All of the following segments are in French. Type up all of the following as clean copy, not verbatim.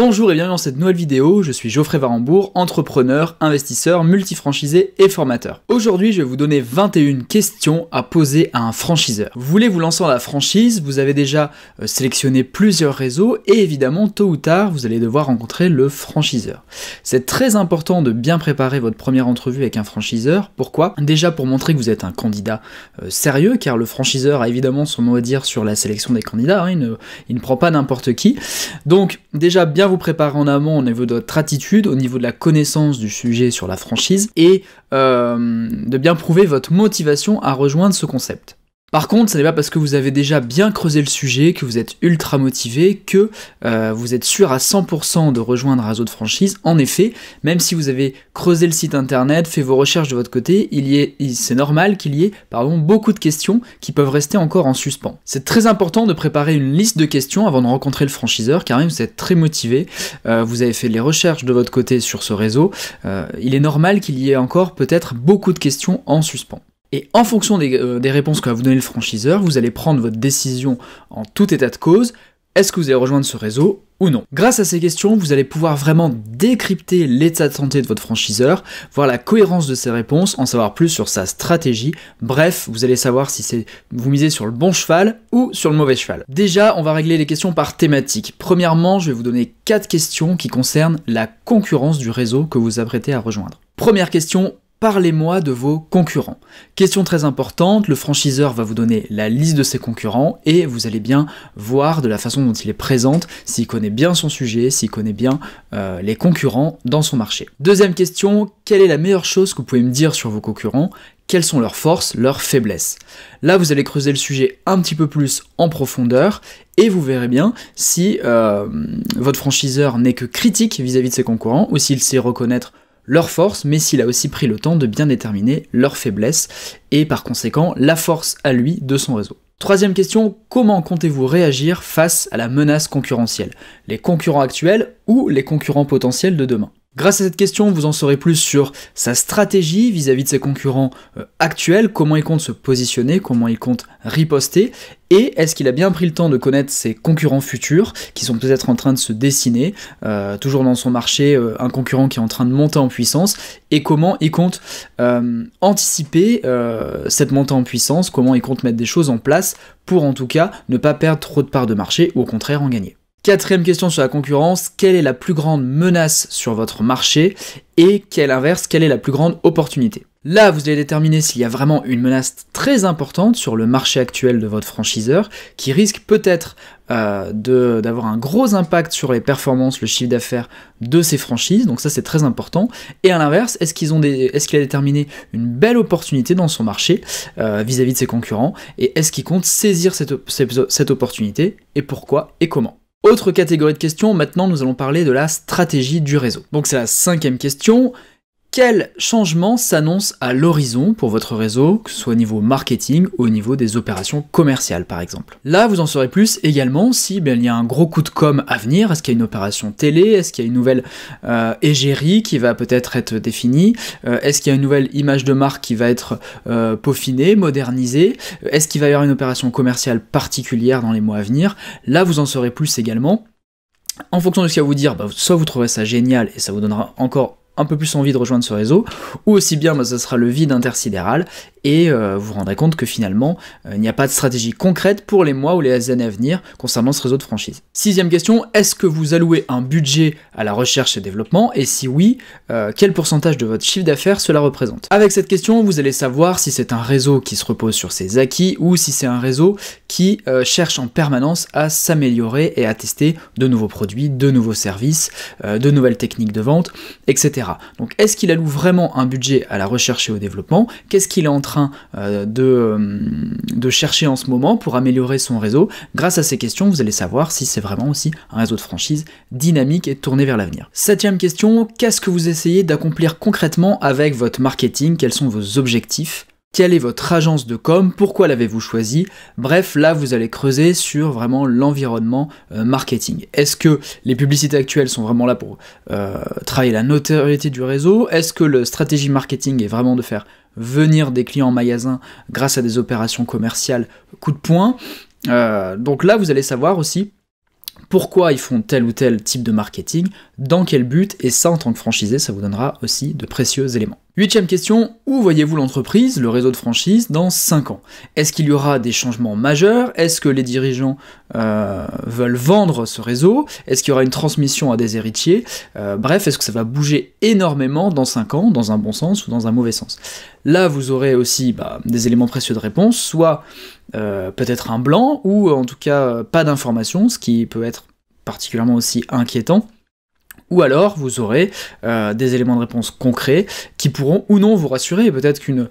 Bonjour et bienvenue dans cette nouvelle vidéo, je suis Geoffrey Varembourg, entrepreneur, investisseur, multifranchisé et formateur. Aujourd'hui, je vais vous donner 21 questions à poser à un franchiseur. Vous voulez vous lancer dans la franchise, vous avez déjà sélectionné plusieurs réseaux et évidemment, tôt ou tard, vous allez devoir rencontrer le franchiseur. C'est très important de bien préparer votre première entrevue avec un franchiseur. Pourquoi? Déjà pour montrer que vous êtes un candidat sérieux, car le franchiseur a évidemment son mot à dire sur la sélection des candidats, il ne prend pas n'importe qui. Donc déjà bien vous préparer en amont au niveau de votre attitude, au niveau de la connaissance du sujet sur la franchise et de bien prouver votre motivation à rejoindre ce concept. Par contre, ce n'est pas parce que vous avez déjà bien creusé le sujet, que vous êtes ultra motivé, que vous êtes sûr à 100% de rejoindre un réseau de franchise. En effet, même si vous avez creusé le site internet, fait vos recherches de votre côté, c'est normal qu'il y ait beaucoup de questions qui peuvent rester encore en suspens. C'est très important de préparer une liste de questions avant de rencontrer le franchiseur, car même vous êtes très motivé, vous avez fait les recherches de votre côté sur ce réseau, il est normal qu'il y ait encore peut-être beaucoup de questions en suspens. Et en fonction des réponses que va vous donner le franchiseur, vous allez prendre votre décision en tout état de cause. Est-ce que vous allez rejoindre ce réseau ou non? Grâce à ces questions, vous allez pouvoir vraiment décrypter l'état de santé de votre franchiseur, voir la cohérence de ses réponses, en savoir plus sur sa stratégie. Bref, vous allez savoir si vous misez sur le bon cheval ou sur le mauvais cheval. Déjà, on va régler les questions par thématique. Premièrement, je vais vous donner 4 questions qui concernent la concurrence du réseau que vous vous apprêtez à rejoindre. Première question. Parlez-moi de vos concurrents. Question très importante, le franchiseur va vous donner la liste de ses concurrents et vous allez bien voir de la façon dont il est présente, s'il connaît bien son sujet, s'il connaît bien les concurrents dans son marché. Deuxième question, quelle est la meilleure chose que vous pouvez me dire sur vos concurrents? Quelles sont leurs forces, leurs faiblesses? Là, vous allez creuser le sujet un petit peu plus en profondeur et vous verrez bien si votre franchiseur n'est que critique vis-à-vis de ses concurrents ou s'il sait reconnaître leurs forces, mais s'il a aussi pris le temps de bien déterminer leurs faiblesses et par conséquent la force à lui de son réseau. Troisième question, comment comptez-vous réagir face à la menace concurrentielle? Les concurrents actuels ou les concurrents potentiels de demain? Grâce à cette question, vous en saurez plus sur sa stratégie vis-à-vis de ses concurrents actuels, comment il compte se positionner, comment il compte riposter, et est-ce qu'il a bien pris le temps de connaître ses concurrents futurs, qui sont peut-être en train de se dessiner, toujours dans son marché, un concurrent qui est en train de monter en puissance, et comment il compte anticiper cette montée en puissance, comment il compte mettre des choses en place pour en tout cas ne pas perdre trop de parts de marché, ou au contraire en gagner. Quatrième question sur la concurrence, quelle est la plus grande menace sur votre marché et quelle est la plus grande opportunité? Là, vous allez déterminer s'il y a vraiment une menace très importante sur le marché actuel de votre franchiseur qui risque peut-être d'avoir un gros impact sur les performances, le chiffre d'affaires de ces franchises, donc ça c'est très important. Et à l'inverse, est-ce qu'il a déterminé une belle opportunité dans son marché vis-à-vis de ses concurrents et est-ce qu'il compte saisir cette opportunité et pourquoi et comment? Autre catégorie de questions, maintenant nous allons parler de la stratégie du réseau. Donc c'est la 5e question. Quel changement s'annonce à l'horizon pour votre réseau, que ce soit au niveau marketing ou au niveau des opérations commerciales par exemple? Là, vous en saurez plus également si il y a un gros coup de com à venir. Est-ce qu'il y a une opération télé? Est-ce qu'il y a une nouvelle égérie qui va peut-être être définie? Est-ce qu'il y a une nouvelle image de marque qui va être peaufinée, modernisée? Est-ce qu'il va y avoir une opération commerciale particulière dans les mois à venir? Là, vous en saurez plus également. En fonction de ce qu'il va vous dire, soit vous trouverez ça génial et ça vous donnera encore un peu plus envie de rejoindre ce réseau, ou aussi bien ça sera le vide intersidéral, et vous vous rendrez compte que finalement, il n'y a pas de stratégie concrète pour les mois ou les années à venir concernant ce réseau de franchise. 6e question, est-ce que vous allouez un budget à la recherche et développement, et si oui, quel pourcentage de votre chiffre d'affaires cela représente? Avec cette question, vous allez savoir si c'est un réseau qui se repose sur ses acquis, ou si c'est un réseau qui cherche en permanence à s'améliorer et à tester de nouveaux produits, de nouveaux services, de nouvelles techniques de vente, etc. Donc est-ce qu'il alloue vraiment un budget à la recherche et au développement? Qu'est-ce qu'il est en train de chercher en ce moment pour améliorer son réseau? Grâce à ces questions, vous allez savoir si c'est vraiment aussi un réseau de franchise dynamique et tourné vers l'avenir. 7e question, qu'est-ce que vous essayez d'accomplir concrètement avec votre marketing? Quels sont vos objectifs? Quelle est votre agence de com? Pourquoi l'avez-vous choisi? Bref, là vous allez creuser sur vraiment l'environnement marketing. Est-ce que les publicités actuelles sont vraiment là pour travailler la notoriété du réseau? Est-ce que la stratégie marketing est vraiment de faire venir des clients en magasin grâce à des opérations commerciales coup de poing? Donc là vous allez savoir aussi pourquoi ils font tel ou tel type de marketing, dans quel but, et ça en tant que franchisé, ça vous donnera aussi de précieux éléments. 8e question, où voyez-vous l'entreprise, le réseau de franchise, dans 5 ans? Est-ce qu'il y aura des changements majeurs? Est-ce que les dirigeants veulent vendre ce réseau? Est-ce qu'il y aura une transmission à des héritiers? Bref, est-ce que ça va bouger énormément dans 5 ans, dans un bon sens ou dans un mauvais sens? Là, vous aurez aussi des éléments précieux de réponse, soit peut-être un blanc, ou en tout cas pas d'informations, ce qui peut être particulièrement aussi inquiétant. Ou alors, vous aurez des éléments de réponse concrets qui pourront ou non vous rassurer. Peut-être qu'une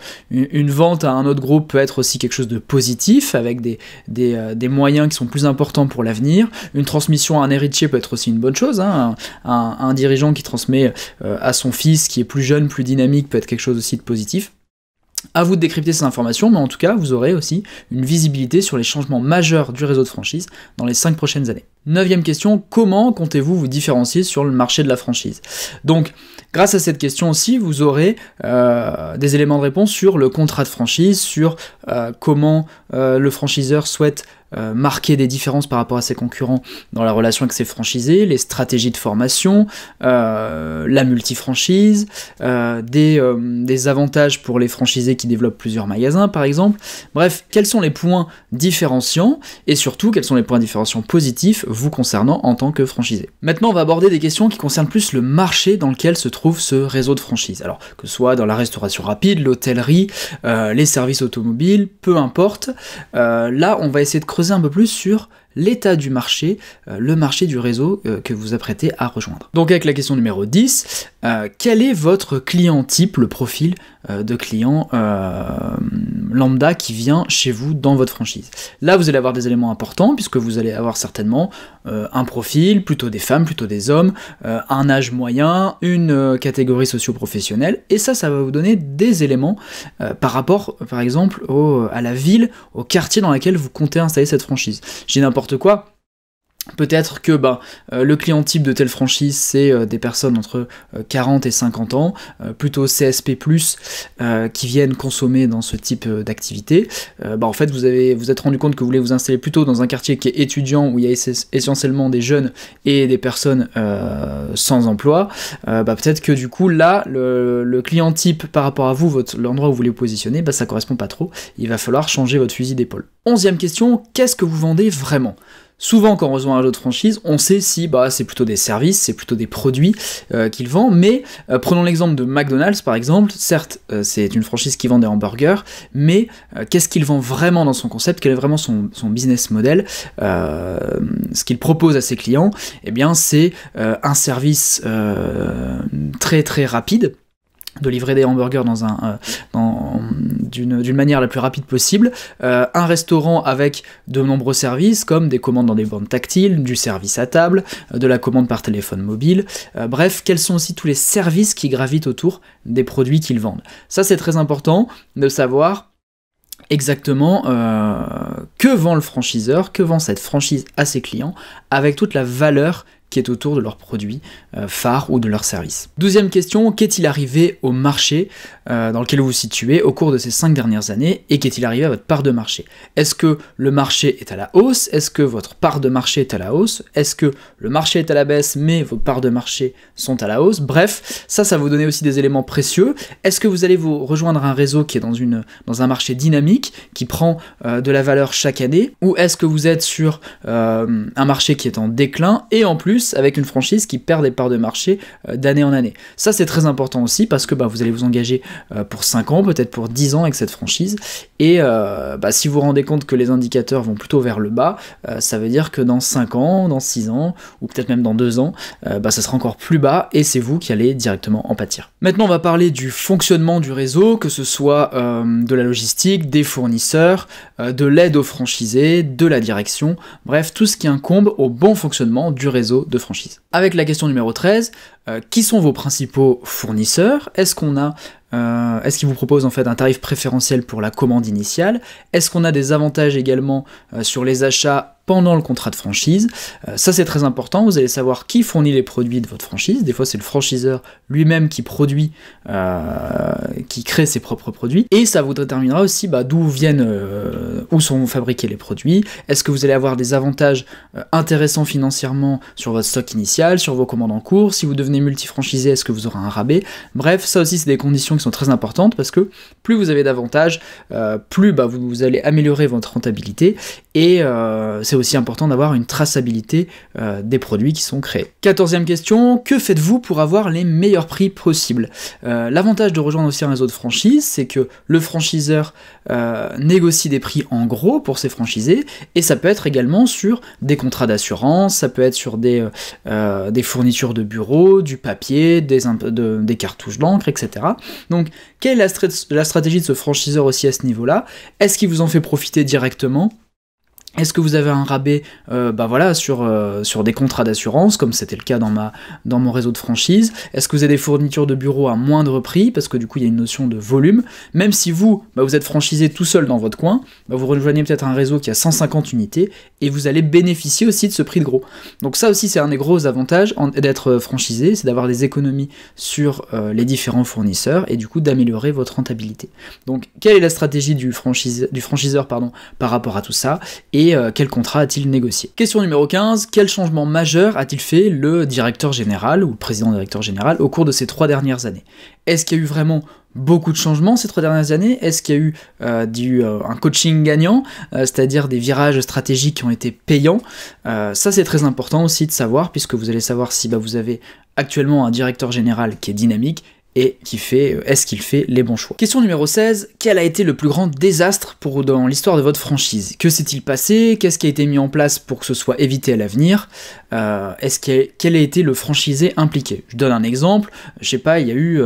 vente à un autre groupe peut être aussi quelque chose de positif, avec des moyens qui sont plus importants pour l'avenir. Une transmission à un héritier peut être aussi une bonne chose. Hein. Un dirigeant qui transmet à son fils, qui est plus jeune, plus dynamique, peut être quelque chose aussi de positif. À vous de décrypter ces informations, mais en tout cas, vous aurez aussi une visibilité sur les changements majeurs du réseau de franchise dans les 5 prochaines années. 9e question, comment comptez-vous vous différencier sur le marché de la franchise? Donc, grâce à cette question aussi, vous aurez des éléments de réponse sur le contrat de franchise, sur comment le franchiseur souhaite marquer des différences par rapport à ses concurrents dans la relation avec ses franchisés, les stratégies de formation, la multifranchise, des avantages pour les franchisés qui développent plusieurs magasins par exemple. Bref, quels sont les points différenciants et surtout quels sont les points différenciants positifs vous concernant en tant que franchisé. Maintenant on va aborder des questions qui concernent plus le marché dans lequel se trouve ce réseau de franchise. Alors que ce soit dans la restauration rapide, l'hôtellerie, les services automobiles, peu importe. Là on va essayer de creuser un peu plus sur l'état du marché, le marché du réseau que vous apprêtez à rejoindre. Donc avec la question numéro 10, quel est votre client type, le profil de client lambda qui vient chez vous dans votre franchise? Là vous allez avoir des éléments importants puisque vous allez avoir certainement un profil, plutôt des femmes, plutôt des hommes, un âge moyen, une catégorie socio-professionnelle, et ça va vous donner des éléments par rapport par exemple à la ville, au quartier dans lequel vous comptez installer cette franchise. J'ai n'importe quoi. Peut-être que le client type de telle franchise, c'est des personnes entre 40 et 50 ans, plutôt CSP+, qui viennent consommer dans ce type d'activité. En fait, vous êtes rendu compte que vous voulez vous installer plutôt dans un quartier qui est étudiant, où il y a essentiellement des jeunes et des personnes sans emploi. Peut-être que du coup, là, le client type par rapport à vous, l'endroit où vous voulez vous positionner, ça correspond pas trop. Il va falloir changer votre fusil d'épaule. 11e question, qu'est-ce que vous vendez vraiment ? Souvent, quand on rejoint un réseau de franchise, on sait si c'est plutôt des services, c'est plutôt des produits qu'il vend, mais prenons l'exemple de McDonald's par exemple. Certes, c'est une franchise qui vend des hamburgers, mais qu'est-ce qu'il vend vraiment dans son concept? Quel est vraiment son business model? Ce qu'il propose à ses clients, c'est un service très très rapide, de livrer des hamburgers d'une manière la plus rapide possible, un restaurant avec de nombreux services comme des commandes dans des bornes tactiles, du service à table, de la commande par téléphone mobile, bref, quels sont aussi tous les services qui gravitent autour des produits qu'ils vendent. Ça c'est très important de savoir exactement que vend le franchiseur, que vend cette franchise à ses clients, avec toute la valeur qui est autour de leurs produits phares ou de leurs services. 12e question, qu'est-il arrivé au marché dans lequel vous vous situez au cours de ces 5 dernières années, et qu'est-il arrivé à votre part de marché? Est-ce que le marché est à la hausse? Est-ce que votre part de marché est à la hausse? Est-ce que le marché est à la baisse mais vos parts de marché sont à la hausse? Bref, ça va vous donner aussi des éléments précieux. Est-ce que vous allez vous rejoindre un réseau qui est dans un marché dynamique, qui prend de la valeur chaque année, ou est-ce que vous êtes sur un marché qui est en déclin, et en plus avec une franchise qui perd des parts de marché d'année en année? Ça c'est très important aussi parce que vous allez vous engager pour 5 ans, peut-être pour 10 ans avec cette franchise, et si vous vous rendez compte que les indicateurs vont plutôt vers le bas, ça veut dire que dans 5 ans, dans 6 ans, ou peut-être même dans 2 ans, ça sera encore plus bas, et c'est vous qui allez directement en pâtir. Maintenant on va parler du fonctionnement du réseau, que ce soit de la logistique, des fournisseurs, de l'aide aux franchisés, de la direction, bref, tout ce qui incombe au bon fonctionnement du réseau de franchise. Avec la question numéro 13, qui sont vos principaux fournisseurs? Est-ce qu'on a Est-ce qu'ils vous proposent en fait un tarif préférentiel pour la commande initiale? Est-ce qu'on a des avantages également sur les achats pendant le contrat de franchise? Ça c'est très important, vous allez savoir qui fournit les produits de votre franchise. Des fois c'est le franchiseur lui-même qui produit, qui crée ses propres produits, et ça vous déterminera aussi d'où viennent, où sont fabriqués les produits. Est-ce que vous allez avoir des avantages intéressants financièrement sur votre stock initial, sur vos commandes en cours? Si vous devenez multifranchisé, est-ce que vous aurez un rabais? Bref, ça aussi c'est des conditions qui sont très importantes, parce que plus vous avez d'avantages, plus vous allez améliorer votre rentabilité, et c'est aussi important d'avoir une traçabilité des produits qui sont créés. 14e question, que faites-vous pour avoir les meilleurs prix possibles? L'avantage de rejoindre aussi un réseau de franchise, c'est que le franchiseur négocie des prix en gros pour ses franchisés, et ça peut être également sur des contrats d'assurance, ça peut être sur des fournitures de bureau, du papier, des cartouches d'encre, etc. Donc, quelle est la stratégie de ce franchiseur aussi à ce niveau-là? Est-ce qu'il vous en fait profiter directement? Est-ce que vous avez un rabais sur des contrats d'assurance, comme c'était le cas dans mon réseau de franchise? Est-ce que vous avez des fournitures de bureau à moindre prix, parce que du coup il y a une notion de volume? Même si vous êtes franchisé tout seul dans votre coin, vous rejoignez peut-être un réseau qui a 150 unités, et vous allez bénéficier aussi de ce prix de gros. Donc ça aussi c'est un des gros avantages d'être franchisé, c'est d'avoir des économies sur les différents fournisseurs, et du coup d'améliorer votre rentabilité. Donc quelle est la stratégie du franchiseur par rapport à tout ça, et quel contrat a-t-il négocié? Question numéro 15, quel changement majeur a-t-il fait le directeur général ou le président directeur général au cours de ces 3 dernières années? Est-ce qu'il y a eu vraiment beaucoup de changements ces 3 dernières années? Est-ce qu'il y a eu un coaching gagnant, c'est-à-dire des virages stratégiques qui ont été payants? Ça c'est très important aussi de savoir, puisque vous allez savoir si vous avez actuellement un directeur général qui est dynamique, et est-ce qu'il fait les bons choix. Question numéro 16, quel a été le plus grand désastre dans l'histoire de votre franchise? Que s'est-il passé? Qu'est-ce qui a été mis en place pour que ce soit évité à l'avenir? Quel a été le franchisé impliqué? Je donne un exemple, je sais pas, il y a eu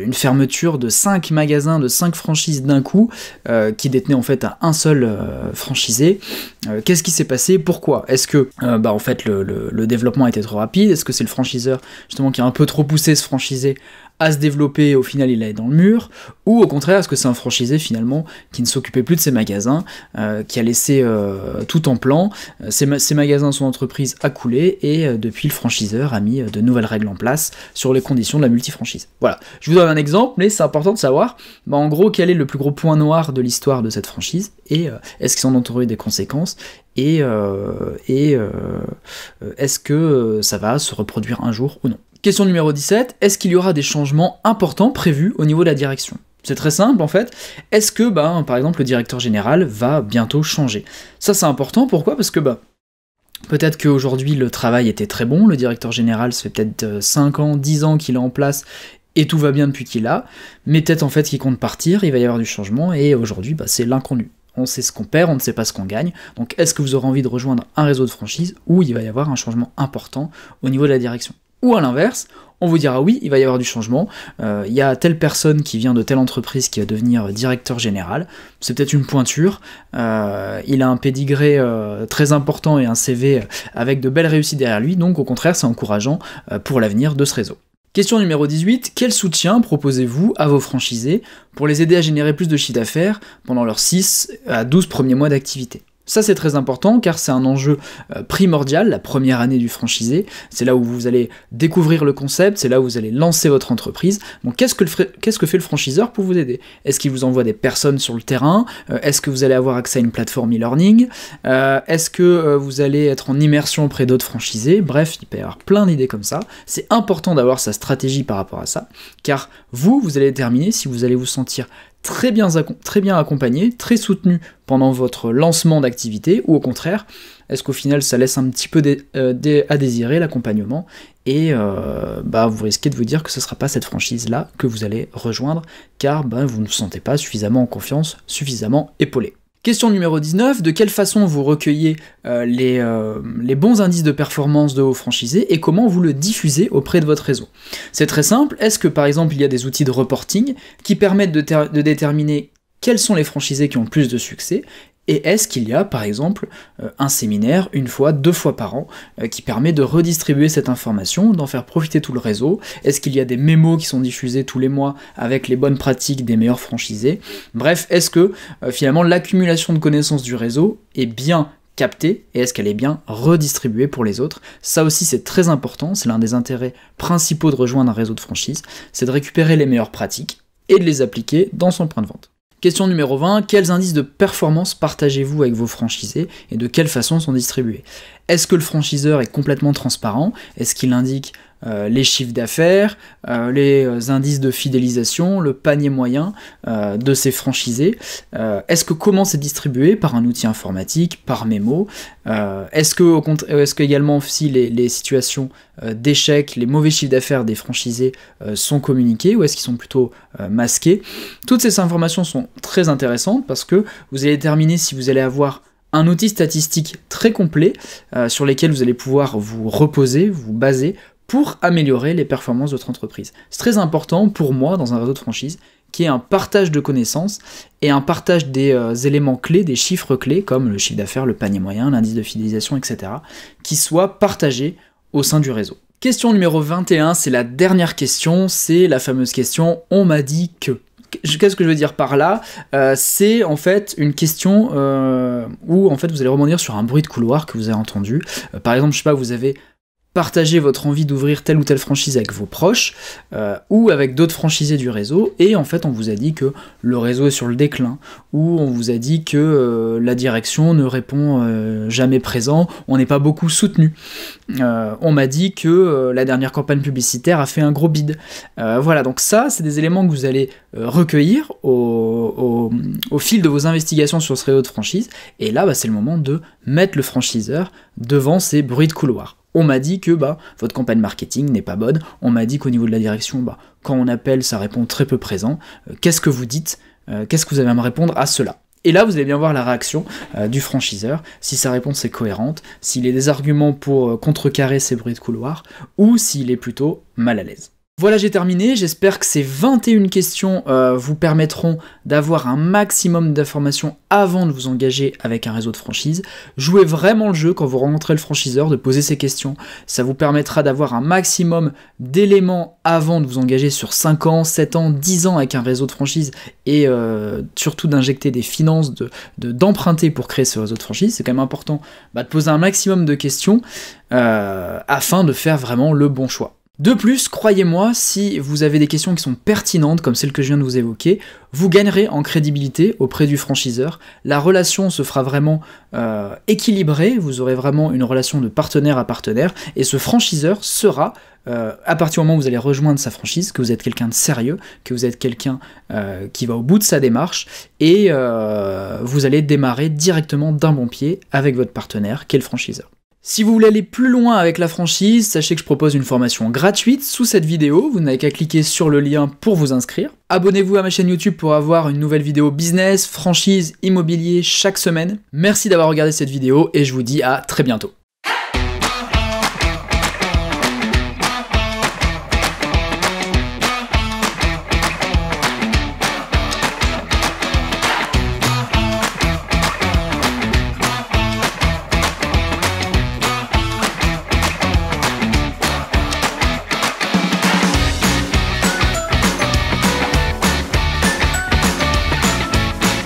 une fermeture de 5 magasins, de 5 franchises d'un coup, qui détenaient en fait un seul franchisé. Qu'est-ce qui s'est passé? Pourquoi? Est-ce que en fait le développement a été trop rapide? Est-ce que c'est le franchiseur justement qui a un peu trop poussé ce franchisé à se développer, au final il est dans le mur? Ou au contraire, est-ce que c'est un franchisé finalement qui ne s'occupait plus de ses magasins, qui a laissé tout en plan, ses magasins, son entreprise a coulé, et depuis le franchiseur a mis de nouvelles règles en place sur les conditions de la multifranchise? Voilà, je vous donne un exemple, mais c'est important de savoir en gros quel est le plus gros point noir de l'histoire de cette franchise, et est-ce qu'ils en ont eu des conséquences, et est-ce que ça va se reproduire un jour ou non? Question numéro 17, est-ce qu'il y aura des changements importants prévus au niveau de la direction? C'est très simple en fait. Est-ce que par exemple le directeur général va bientôt changer? Ça c'est important, pourquoi? Parce que peut-être qu'aujourd'hui le travail était très bon, le directeur général ça fait peut-être 5 ans, 10 ans qu'il est en place, et tout va bien depuis qu'il a, mais peut-être en fait qu'il compte partir, il va y avoir du changement, et aujourd'hui c'est l'inconnu. On sait ce qu'on perd, on ne sait pas ce qu'on gagne. Donc est-ce que vous aurez envie de rejoindre un réseau de franchise où il va y avoir un changement important au niveau de la direction? Ou à l'inverse, on vous dira oui, il va y avoir du changement, il y a telle personne qui vient de telle entreprise qui va devenir directeur général, c'est peut-être une pointure, il a un pédigré très important et un CV avec de belles réussites derrière lui, donc au contraire c'est encourageant pour l'avenir de ce réseau. Question numéro 18, quel soutien proposez-vous à vos franchisés pour les aider à générer plus de chiffre d'affaires pendant leurs 6 à 12 premiers mois d'activité? Ça c'est très important car c'est un enjeu primordial, la première année du franchisé, c'est là où vous allez découvrir le concept, c'est là où vous allez lancer votre entreprise. Donc qu'est-ce que fait le franchiseur pour vous aider? Est-ce qu'il vous envoie des personnes sur le terrain? Est-ce que vous allez avoir accès à une plateforme e-learning? Est-ce que vous allez être en immersion auprès d'autres franchisés? Bref, il peut y avoir plein d'idées comme ça. C'est important d'avoir sa stratégie par rapport à ça, car vous allez déterminer si vous allez vous sentir très bien accompagné, très soutenu pendant votre lancement d'activité, ou au contraire, est-ce qu'au final ça laisse un petit peu à désirer l'accompagnement, et vous risquez de vous dire que ce ne sera pas cette franchise-là que vous allez rejoindre, car vous ne vous sentez pas suffisamment en confiance, suffisamment épaulé. Question numéro 19, de quelle façon vous recueillez les bons indices de performance de vos franchisés et comment vous le diffusez auprès de votre réseau? C'est très simple, est-ce que par exemple il y a des outils de reporting qui permettent de déterminer quels sont les franchisés qui ont le plus de succès, Et est-ce qu'il y a, par exemple, un séminaire, 1 fois, 2 fois par an, qui permet de redistribuer cette information, d'en faire profiter tout le réseau? Est-ce qu'il y a des mémos qui sont diffusés tous les mois avec les bonnes pratiques des meilleurs franchisés? Bref, est-ce que, finalement, l'accumulation de connaissances du réseau est bien captée, et est-ce qu'elle est bien redistribuée pour les autres? Ça aussi c'est très important, c'est l'un des intérêts principaux de rejoindre un réseau de franchise, c'est de récupérer les meilleures pratiques et de les appliquer dans son point de vente. Question numéro 20, quels indices de performance partagez-vous avec vos franchisés et de quelle façon sont distribués? Est-ce que le franchiseur est complètement transparent? Est-ce qu'il indique les chiffres d'affaires, les indices de fidélisation, le panier moyen de ses franchisés? Est-ce que comment c'est distribué? Par un outil informatique, par mémo? Est-ce que également aussi les situations d'échec, les mauvais chiffres d'affaires des franchisés sont communiqués ou est-ce qu'ils sont plutôt masqués? Toutes ces informations sont très intéressantes parce que vous allez déterminer si vous allez avoir un outil statistique très complet sur lesquels vous allez pouvoir vous reposer, vous baser pour améliorer les performances de votre entreprise. C'est très important pour moi dans un réseau de franchise qui est un partage de connaissances et un partage des éléments clés, des chiffres clés comme le chiffre d'affaires, le panier moyen, l'indice de fidélisation, etc. qui soient partagés au sein du réseau. Question numéro 21, c'est la dernière question, c'est la fameuse question « on m'a dit que ». Qu'est-ce que je veux dire par là? C'est en fait une question où en fait vous allez rebondir sur un bruit de couloir que vous avez entendu. Par exemple, je sais pas, vous avez partagé votre envie d'ouvrir telle ou telle franchise avec vos proches ou avec d'autres franchisés du réseau et en fait on vous a dit que le réseau est sur le déclin ou on vous a dit que la direction ne répond jamais présent, on n'est pas beaucoup soutenu. On m'a dit que la dernière campagne publicitaire a fait un gros bid. Voilà, donc ça c'est des éléments que vous allez recueillir au fil de vos investigations sur ce réseau de franchise et là c'est le moment de mettre le franchiseur devant ces bruits de couloir. On m'a dit que votre campagne marketing n'est pas bonne, on m'a dit qu'au niveau de la direction, quand on appelle, ça répond très peu présent. Qu'est-ce que vous dites? Qu'est-ce que vous avez à me répondre à cela? Et là, vous allez bien voir la réaction du franchiseur, si sa réponse est cohérente, s'il a des arguments pour contrecarrer ces bruits de couloir, ou s'il est plutôt mal à l'aise. Voilà, j'ai terminé, j'espère que ces 21 questions vous permettront d'avoir un maximum d'informations avant de vous engager avec un réseau de franchise. Jouez vraiment le jeu quand vous rencontrez le franchiseur, de poser ces questions. Ça vous permettra d'avoir un maximum d'éléments avant de vous engager sur 5 ans, 7 ans, 10 ans avec un réseau de franchise et surtout d'injecter des finances, d'emprunter pour créer ce réseau de franchise. C'est quand même important de poser un maximum de questions afin de faire vraiment le bon choix. De plus, croyez-moi, si vous avez des questions qui sont pertinentes, comme celles que je viens de vous évoquer, vous gagnerez en crédibilité auprès du franchiseur. La relation se fera vraiment équilibrée, vous aurez vraiment une relation de partenaire à partenaire, et ce franchiseur sera, à partir du moment où vous allez rejoindre sa franchise, que vous êtes quelqu'un de sérieux, que vous êtes quelqu'un qui va au bout de sa démarche, et vous allez démarrer directement d'un bon pied avec votre partenaire, qui est le franchiseur. Si vous voulez aller plus loin avec la franchise, sachez que je propose une formation gratuite sous cette vidéo, vous n'avez qu'à cliquer sur le lien pour vous inscrire. Abonnez-vous à ma chaîne YouTube pour avoir une nouvelle vidéo business, franchise, immobilier chaque semaine. Merci d'avoir regardé cette vidéo et je vous dis à très bientôt.